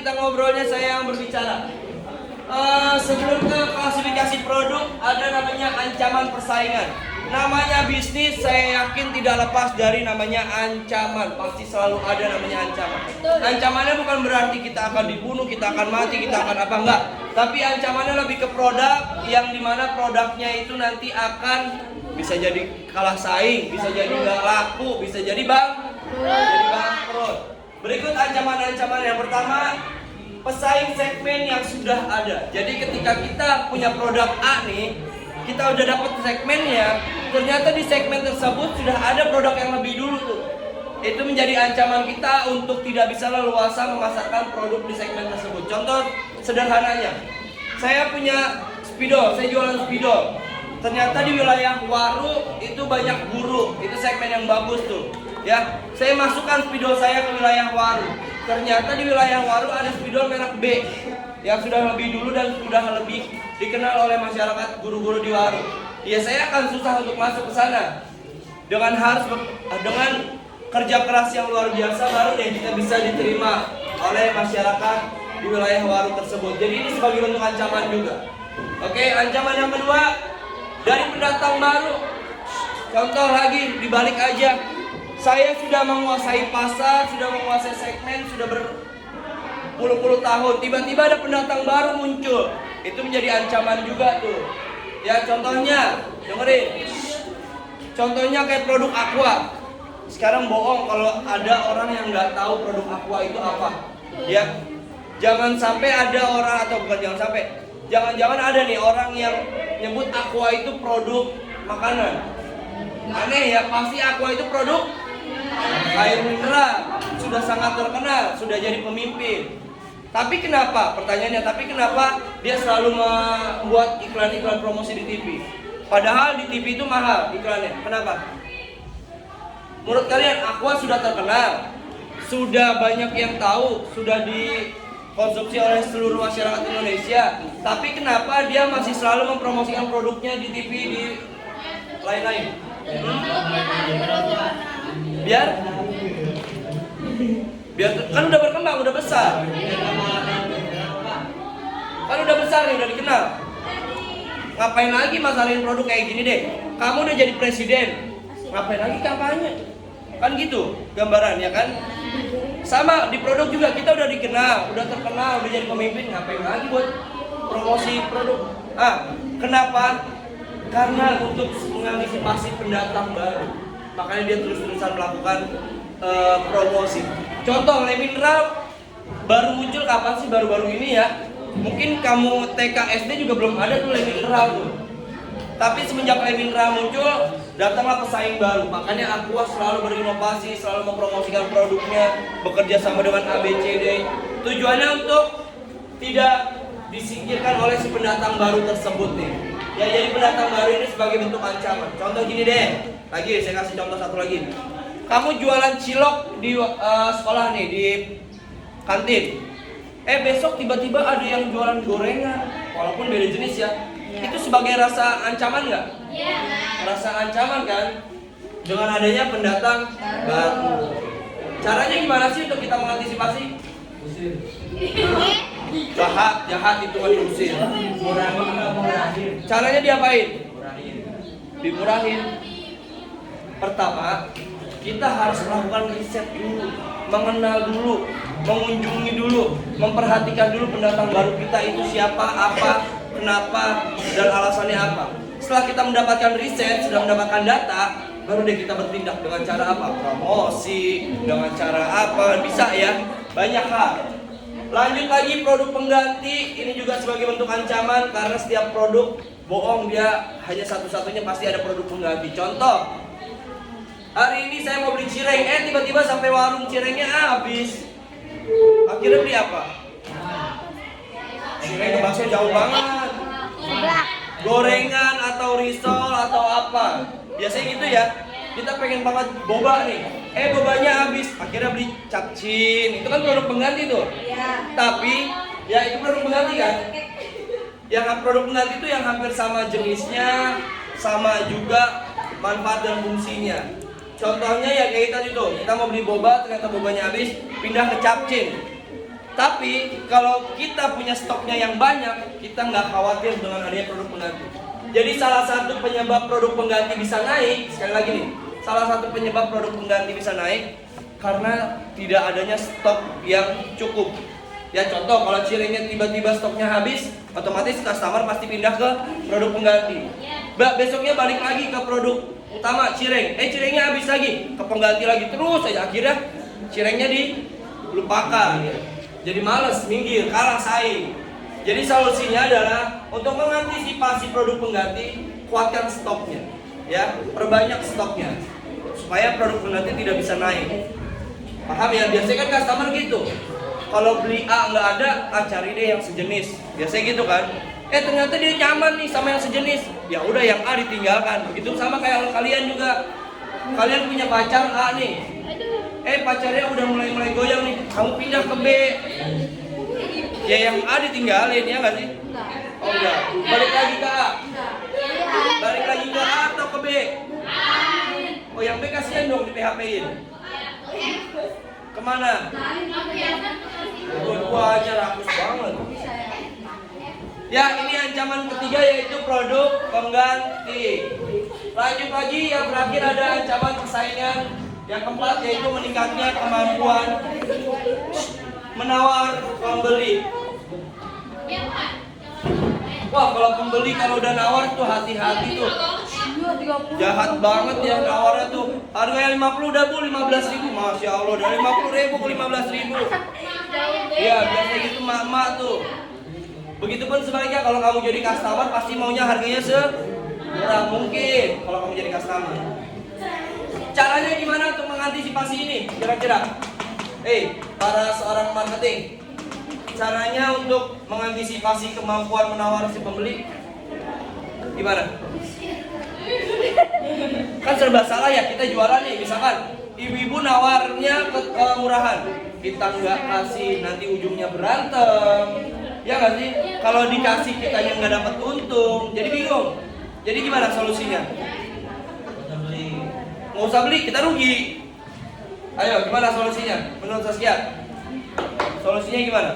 kita ngobrolnya, saya yang berbicara. Sebelum ke klasifikasi produk, ada namanya ancaman persaingan. Namanya bisnis, saya yakin tidak lepas dari namanya ancaman. Pasti selalu ada namanya ancaman. Ancamannya bukan berarti kita akan dibunuh, kita akan mati, kita akan apa, enggak. Tapi ancamannya lebih ke produk, yang dimana produknya itu nanti akan bisa jadi kalah saing, bisa jadi nggak laku, bisa jadi bangkrut. Berikut ancaman-ancaman yang pertama, pesaing segmen yang sudah ada. Jadi ketika kita punya produk A nih, kita udah dapat segmennya, ternyata di segmen tersebut sudah ada produk yang lebih dulu tuh. Itu menjadi ancaman kita untuk tidak bisa leluasa memasarkan produk di segmen tersebut. Contoh sederhananya, saya punya spidol, saya jualan spidol. Ternyata di wilayah Waru itu banyak guru, itu segmen yang bagus tuh. Ya, saya masukkan spidol saya ke wilayah Waru. Ternyata di wilayah Waru ada spidol merek B yang sudah lebih dulu dan sudah lebih dikenal oleh masyarakat guru-guru di Waru. Ya, saya akan susah untuk masuk ke sana. Dengan kerja keras yang luar biasa baru deh kita bisa diterima oleh masyarakat di wilayah Waru tersebut. Jadi ini sebagai bentuk ancaman juga. Oke, ancaman yang kedua dari pendatang baru. Contoh lagi, dibalik aja. Saya sudah menguasai pasar, sudah menguasai segmen, sudah berpuluh-puluh tahun. Tiba-tiba ada pendatang baru muncul. Itu menjadi ancaman juga tuh. Ya, contohnya, dengerin. Contohnya kayak produk Aqua. Sekarang bohong kalau ada orang yang nggak tahu produk Aqua itu apa. Ya, jangan sampai ada orang, atau bukan jangan sampai, jangan-jangan ada nih orang yang nyebut Aqua itu produk makanan. Aneh ya, pasti Aqua itu produk air mineral, sudah sangat terkenal, sudah jadi pemimpin. Tapi kenapa? Pertanyaannya, tapi kenapa dia selalu membuat iklan-iklan promosi di TV? Padahal di TV itu mahal iklannya. Kenapa? Menurut kalian Aqua sudah terkenal, sudah banyak yang tahu, sudah dikonsumsi oleh seluruh masyarakat Indonesia. Tapi kenapa dia masih selalu mempromosikan produknya di TV, di lain-lain? Biar kan udah berkembang, udah besar. Kan udah besar nih, udah dikenal. Ngapain lagi masalahin produk kayak gini deh? Kamu udah jadi presiden, ngapain lagi kampanye? Kan gitu gambaran ya kan? Sama di produk juga, kita udah dikenal, udah terkenal, udah jadi pemimpin, ngapain lagi buat promosi produk? Kenapa? Karena untuk mengantisipasi pendatang baru, makanya dia terus-terusan melakukan promosi. Contoh, Le Mineral baru muncul kapan sih? Baru-baru ini ya. Mungkin kamu TK SD juga belum ada tuh Le Mineral tuh. Tapi semenjak Le Mineral muncul, datanglah pesaing baru. Makanya Aqua selalu berinovasi, selalu mempromosikan produknya, bekerja sama dengan ABCD. Tujuannya untuk tidak disingkirkan oleh si pendatang baru tersebut nih. Ya, jadi pendatang baru ini sebagai bentuk ancaman. Contoh gini deh, lagi saya kasih contoh satu lagi. Kamu jualan cilok di sekolah nih, di kantin. Besok tiba-tiba ada yang jualan gorengan, walaupun beda jenis ya. Itu sebagai rasa ancaman nggak? Rasa ancaman kan? Dengan adanya pendatang baru. Caranya gimana sih untuk kita mengantisipasi? Jahat itu kan diusir. Caranya diapain? Dimurahin. Pertama, kita harus melakukan riset dulu, mengenal dulu, mengunjungi dulu, memperhatikan dulu pendatang baru kita itu siapa, apa, kenapa, dan alasannya apa. Setelah kita mendapatkan riset, sudah mendapatkan data, baru deh kita bertindak dengan cara apa? Promosi, dengan cara apa, bisa ya, banyak hal. Lanjut lagi, produk pengganti, ini juga sebagai bentuk ancaman karena setiap produk bohong, dia hanya satu-satunya pasti ada produk pengganti. Contoh, hari ini saya mau beli cireng, tiba-tiba sampai warung cirengnya habis. Akhirnya beli apa? Cireng ke bakso jauh banget. Gorengan atau risol atau apa. Biasanya gitu ya. Kita pengen banget boba nih. Bobanya habis. Akhirnya beli capcin. Itu kan produk pengganti tuh. Tapi ya itu produk pengganti kan. Yang produk pengganti itu yang hampir sama jenisnya, sama juga manfaat dan fungsinya. Contohnya ya kayak tadi tuh, kita mau beli boba, ternyata bobanya habis, pindah ke capcin. Tapi kalau kita punya stoknya yang banyak, kita nggak khawatir dengan adanya produk pengganti. Jadi salah satu penyebab produk pengganti bisa naik, sekali lagi nih, salah satu penyebab produk pengganti bisa naik karena tidak adanya stok yang cukup. Ya contoh, kalau cirengnya tiba-tiba stoknya habis, otomatis customer pasti pindah ke produk pengganti. Besoknya balik lagi ke produk utama cireng, cirengnya habis lagi, ke pengganti lagi, terus aja akhirnya cirengnya dilupakan. Jadi males, minggir, kalah saing. Jadi solusinya adalah untuk mengantisipasi produk pengganti, kuatkan stoknya, ya, perbanyak stoknya, supaya produk pengganti tidak bisa naik. Paham ya? Biasanya kan customer gitu. Kalau beli A nggak ada, cari deh yang sejenis. Biasanya gitu kan? Ternyata dia nyaman nih sama yang sejenis. Ya udah yang A ditinggalkan. Begitu sama kayak kalian juga. Kalian punya pacar A nih. Pacarnya udah mulai goyang nih. Kamu pindah ke B. Ya yang A ditinggalin, ya nggak sih? Oh enggak. Balik lagi ke A. Balik lagi ke A atau ke B? Oh yang B kasihan dong di PHP-in. Kemana? Gua aja rakus banget. Ya ini ancaman ketiga yaitu produk pengganti. Lanjut lagi, yang terakhir ada ancaman persaingan. Yang keempat yaitu meningkatnya kemampuan menawar pembeli. Wah kalau pembeli kalau udah nawar tuh hati-hati tuh. Jahat banget ya nawarnya tuh. Harganya 50 udah bu 15.000. Masya Allah dari 50.000 ke 15.000. Ya biasanya gitu mak-mak tuh. Begitupun sebaliknya kalau kamu jadi customer pasti maunya harganya semurah mungkin kalau kamu jadi customer. Caranya gimana untuk mengantisipasi ini kira-kira? Para seorang marketing, caranya untuk mengantisipasi kemampuan menawar si pembeli gimana? Kan serba salah ya, kita jualan nih, misalkan ibu-ibu nawarnya kemurahan, kita nggak kasih nanti ujungnya berantem, ya nggak sih? Kalau dikasih kitanya nggak dapat untung, jadi bingung. Jadi gimana solusinya? Nggak usah beli, kita rugi. Ayo, gimana solusinya? Menurut Saskia, solusinya gimana?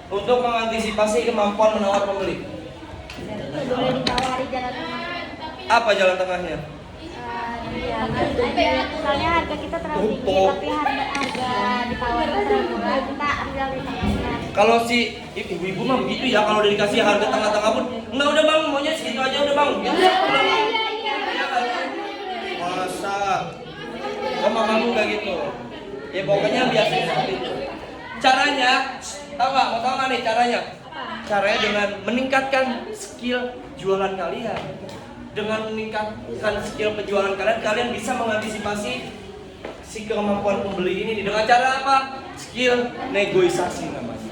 Untuk mengantisipasi kemampuan menawar pembeli. Boleh ditawari jalan tengah. Apa jalan tengahnya? Misalnya harga kita terlalu tinggi, tapi harga ditawarkan terlalu murah, kita ambil di tengah-tengah. Kalau si ibu-ibu mah begitu ya, kalau udah dikasih harga tengah-tengah pun, enggak udah bang, maunya segitu aja udah bang. Gitu. Masa? Sama kamu nggak gitu? Ya pokoknya biasanya seperti itu. Caranya, tahu nggak? Mau tahu nggak nih caranya? Caranya dengan meningkatkan skill jualan kalian. Dengan meningkatkan skill penjualan kalian, kalian bisa mengantisipasi si kemampuan pembeli ini dengan cara apa? Skill negosiasi namanya.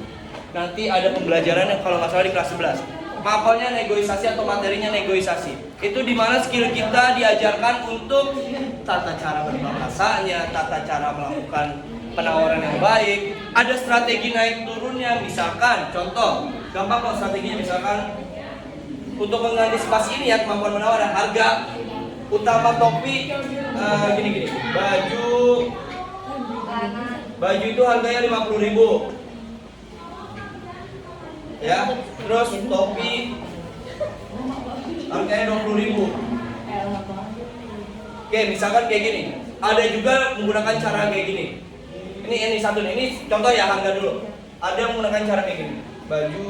Nanti ada pembelajaran yang kalau nggak salah di kelas 11. Mapelnya negosiasi atau materinya negosiasi. Itu dimana skill kita diajarkan untuk tata cara berbahasanya, tata cara melakukan penawaran yang baik. Ada strategi naik turunnya, misalkan contoh, gampang kok strateginya, misalkan untuk mengantisipasi ini ya kemampuan menawar, harga utama topi gini-gini. Baju itu harganya 50.000. Ya, terus topi harganya 20.000. Oke, misalkan kayak gini. Ada juga menggunakan cara kayak gini. Ini satu nih, ini contoh ya harga dulu. Ada yang menggunakan cara kayak gini. Baju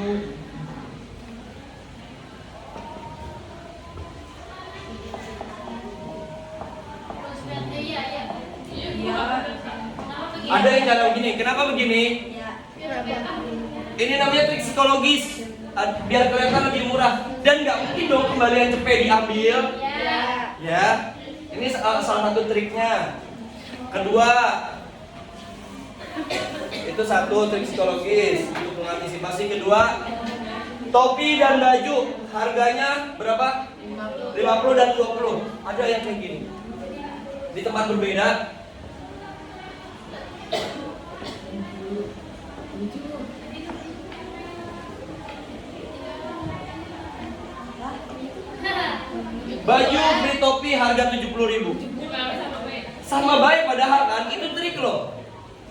ada yang cara begini. Kenapa begini? Ini namanya trik psikologis, biar kelihatan lebih murah. Dan nggak mungkin dong kembalian cepet diambil. Ya, ini salah satu triknya. Kedua, itu satu trik psikologis untuk mengantisipasi. Kedua, topi dan baju harganya berapa? 50 dan 20. Ada yang kayak gini. Di tempat berbeda. Baju beli topi harga 70.000. Sama baik padahal kan, itu trik loh.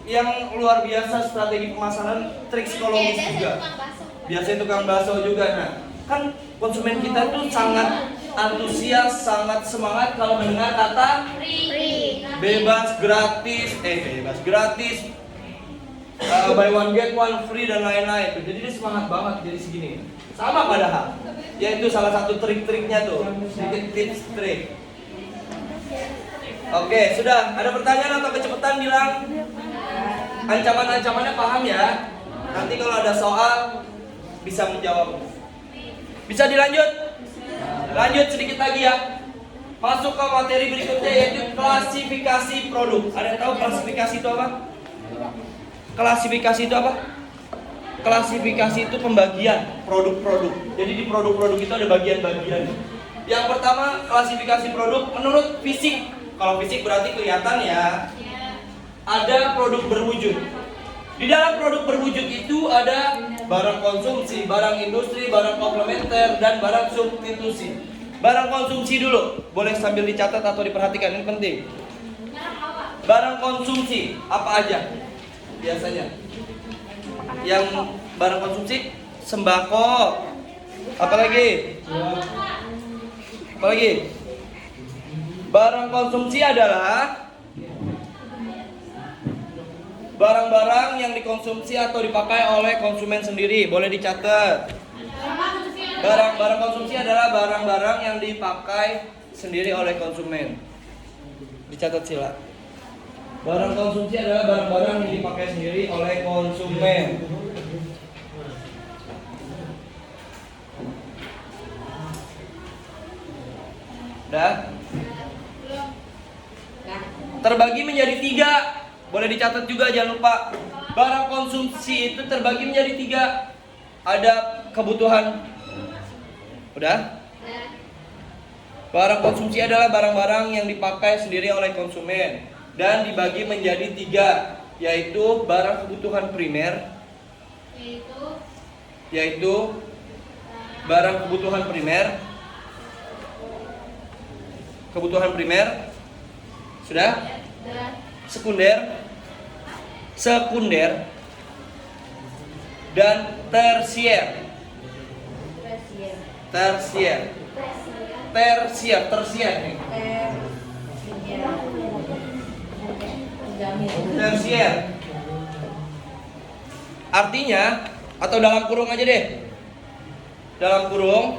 yang luar biasa strategi pemasaran, trik psikologis juga. Biasanya tukang bakso juga. Nah, kan konsumen kita tuh sangat antusias, sangat semangat kalau mendengar kata bebas gratis, buy one get one free dan lain-lain. Jadi dia semangat banget jadi segini. Sama padahal, yaitu salah satu trik-triknya tuh, sedikit tips trik. Oke, sudah ada pertanyaan atau kecepatan bilang ancaman-ancamannya paham ya? Nanti kalau ada soal bisa menjawab. Bisa dilanjut? Lanjut sedikit lagi ya. Masuk ke materi berikutnya yaitu klasifikasi produk. Ada yang tahu klasifikasi itu apa? Klasifikasi itu apa? Klasifikasi itu pembagian produk-produk. Jadi di produk-produk itu ada bagian-bagian. Yang pertama klasifikasi produk menurut fisik. Kalau fisik berarti kelihatan ya. Ada produk berwujud. Di dalam produk berwujud itu ada barang konsumsi, barang industri, barang komplementer, dan barang substitusi. Barang konsumsi dulu, boleh sambil dicatat atau diperhatikan, ini penting. Barang konsumsi, apa aja biasanya? Yang barang konsumsi, sembako, apalagi? Apalagi? Barang konsumsi adalah barang-barang yang dikonsumsi atau dipakai oleh konsumen sendiri, boleh dicatat. Barang-barang konsumsi adalah barang-barang yang dipakai sendiri oleh konsumen. Dicatat sila. Barang konsumsi adalah barang-barang yang dipakai sendiri oleh konsumen. Udah? Terbagi menjadi 3. Boleh dicatat juga, jangan lupa. Barang konsumsi itu terbagi menjadi 3. Ada kebutuhan. Udah? Barang konsumsi adalah barang-barang yang dipakai sendiri oleh konsumen dan dibagi menjadi 3, yaitu barang kebutuhan primer, yaitu barang kebutuhan primer, sudah? Sekunder, dan tersier. Tersier nih. Tersier. Artinya, atau dalam kurung aja deh. Dalam kurung,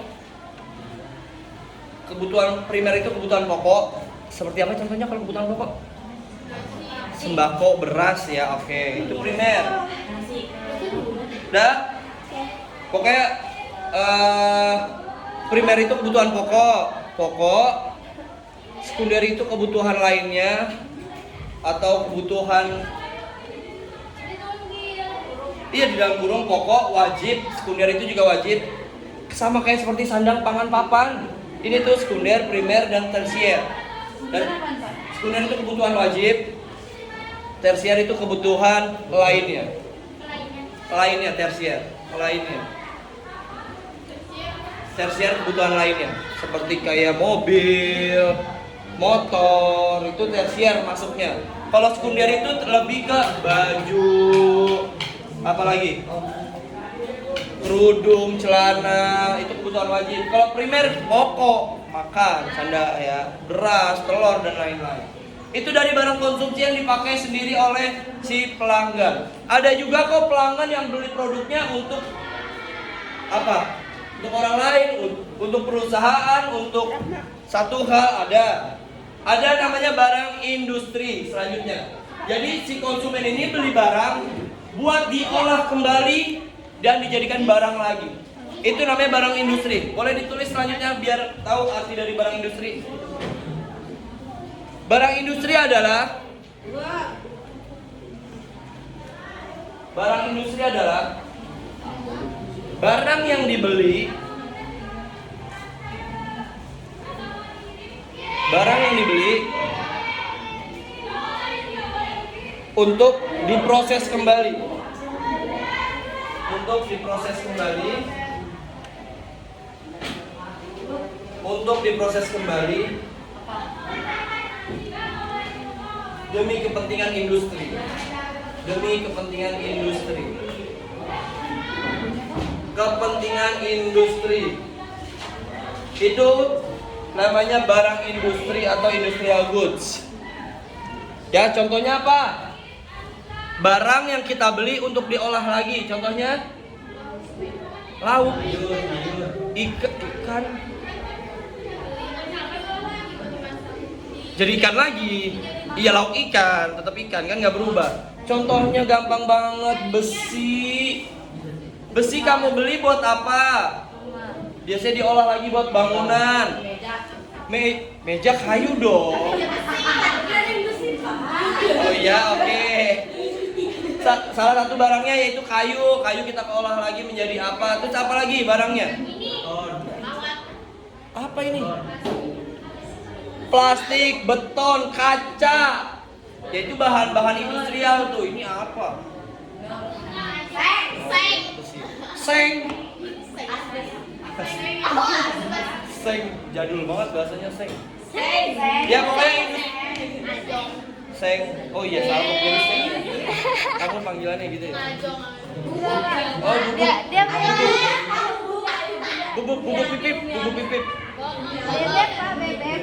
kebutuhan primer itu kebutuhan pokok. Seperti apa contohnya kalau kebutuhan pokok? Sembako, beras ya, oke. Itu primer. Udah? Pokoknya primer itu kebutuhan pokok. Sekunder itu kebutuhan lainnya atau kebutuhan. Iya, di dalam kurung pokok wajib, sekunder itu juga wajib. Sama kayak seperti sandang, pangan, papan. Ini tuh sekunder, primer, dan tersier. Dan sekunder itu kebutuhan wajib, tersier itu kebutuhan lainnya. Tersier kebutuhan lainnya, seperti kayak mobil, motor, itu tersier masuknya. Kalau sekunder itu lebih ke baju, apalagi kerudung, celana, itu kebutuhan wajib. Kalau primer pokok, makan, canda ya, beras, telur, dan lain-lain. Itu dari barang konsumsi yang dipakai sendiri oleh si pelanggan. Ada juga kok pelanggan yang beli produknya untuk apa? Untuk orang lain, untuk perusahaan, untuk satu hal ada. Ada namanya barang industri selanjutnya. Jadi si konsumen ini beli barang buat diolah kembali dan dijadikan barang lagi. Itu namanya barang industri. Boleh ditulis selanjutnya biar tahu arti dari barang industri. Barang industri adalah barang yang dibeli untuk diproses kembali. Demi kepentingan industri. demi kepentingan industri. Kepentingan industri itu namanya barang industri atau industrial goods. Ya, contohnya apa? Barang yang kita beli untuk diolah lagi. Contohnya lauk, ikan. Jadi ikan lagi. Iya, lauk ikan, tetap ikan kan nggak berubah. Contohnya gampang banget, besi. Besi kamu beli buat apa? Biasanya diolah lagi buat bangunan. Meja kayu dong. Oh iya, oke. Salah satu barangnya yaitu kayu. Kayu kita olah lagi menjadi apa? Terus apa lagi barangnya? Apa ini? Plastik, beton, kaca. Yaitu bahan-bahan industrial tuh. Ini apa? Seng. Seng, jadul banget bahasanya seng. Ya pokoknya ini. Seng. Oh iya, salah pilih seng. Kamu panggilannya gitu ya? Oh, bubuk. Dia Bubuk pipip, bubuk pipip. bebek Pak, bebek.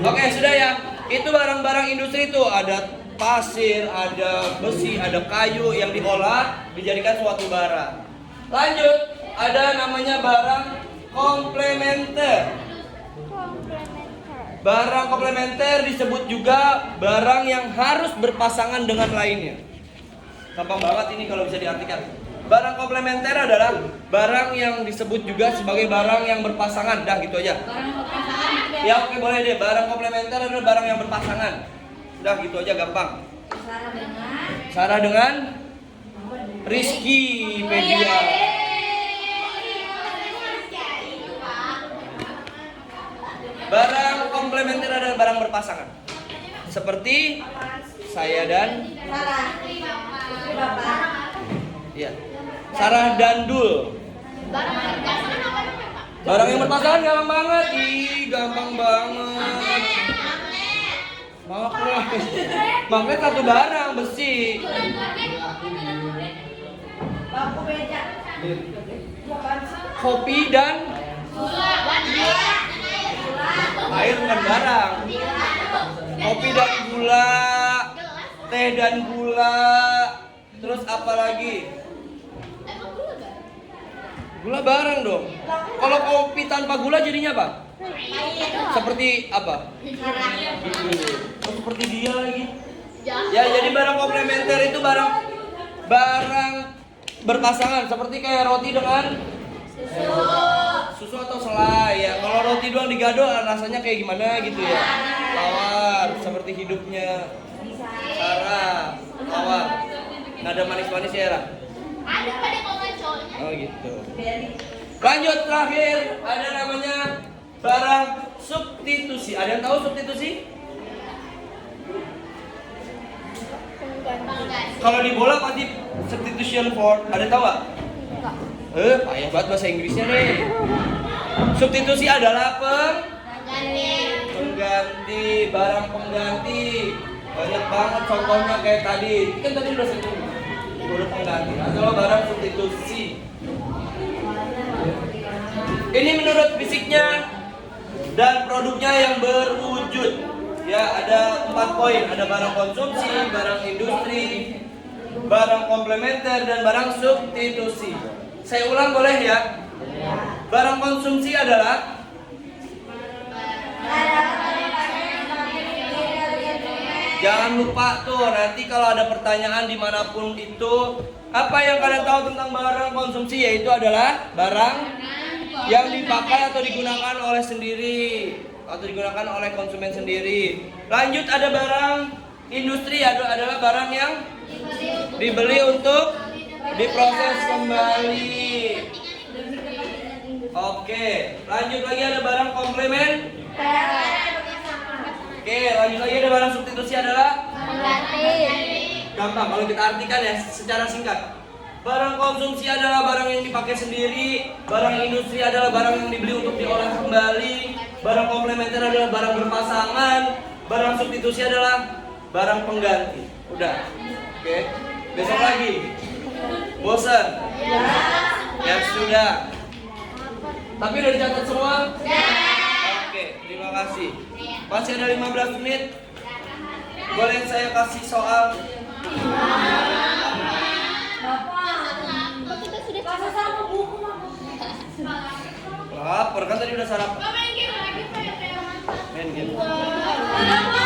Oke, sudah ya. Itu barang-barang industri itu ada pasir, ada besi, ada kayu yang diolah dijadikan suatu barang. Lanjut, ada namanya barang komplementer. Barang komplementer disebut juga barang yang harus berpasangan dengan lainnya. Gampang banget ini kalau bisa diartikan. Barang komplementer adalah barang yang disebut juga sebagai barang yang berpasangan. Dah gitu aja. Ya oke, boleh deh. Barang komplementer adalah barang yang berpasangan. Udah gitu aja, gampang. Sarah dengan Rizky Media. Barang komplementer adalah barang berpasangan. Seperti saya dan Iya. Sarah dan Dul. Barang yang berpasangan gampang banget. Ih, gampang banget. Magnet. Magnet satu barang besi. Kopi dan air bukan barang. Kopi dan gula, teh dan gula. Terus apa lagi? Gula barang dong. Kalau kopi tanpa gula jadinya apa? Seperti apa? Oh, seperti dia lagi. Ya, jadi barang komplementer itu barang berpasangan, seperti kayak roti dengan susu atau selai ya. Kalau roti doang digado rasanya kayak gimana gitu ya. Tawar, seperti hidupnya Sarah. Tawar. Nada manis-manis ya, Ra? Ada pada komentarnya. Oh gitu. Lanjut, terakhir ada namanya barang substitusi. Ada yang tahu substitusi? Kalau di bola pasti substitution for. Ada yang tahu nggak? Payah banget bahasa Inggrisnya nih. Substitusi adalah pengganti, barang pengganti. Banyak banget contohnya kayak tadi. Kan tadi udah sebut. Udah pengganti. Atau barang substitusi. Ini menurut fisiknya dan produknya yang berwujud. Ya, ada 4 poin. Ada barang konsumsi, barang industri, barang komplementer, dan barang substitusi. Saya ulang boleh ya? Barang konsumsi adalah jangan lupa tuh, nanti kalau ada pertanyaan dimanapun itu, apa yang kalian tahu tentang barang konsumsi, yaitu adalah barang yang dipakai atau digunakan oleh sendiri atau digunakan oleh konsumen sendiri. Lanjut, ada barang industri, adalah barang yang dibeli untuk diproses kembali. Oke, lanjut lagi ada barang komplement. Oke, lanjut lagi ada barang substitusi adalah gampang kalau kita artikan ya secara singkat. Barang konsumsi adalah barang yang dipakai sendiri, barang industri adalah barang yang dibeli untuk diolah kembali, barang komplementer adalah barang berpasangan, barang substitusi adalah barang pengganti. Udah. Oke. Besok lagi. Bosan? Ya sudah. Tapi udah dicatat semua? Oke, terima kasih. Masih ada 15 menit. Boleh saya kasih soal? Kita sudah kasih sama buku Lapar kan tadi udah sarapan. Main game lagi, Pak, yang kayak mantap. Main game.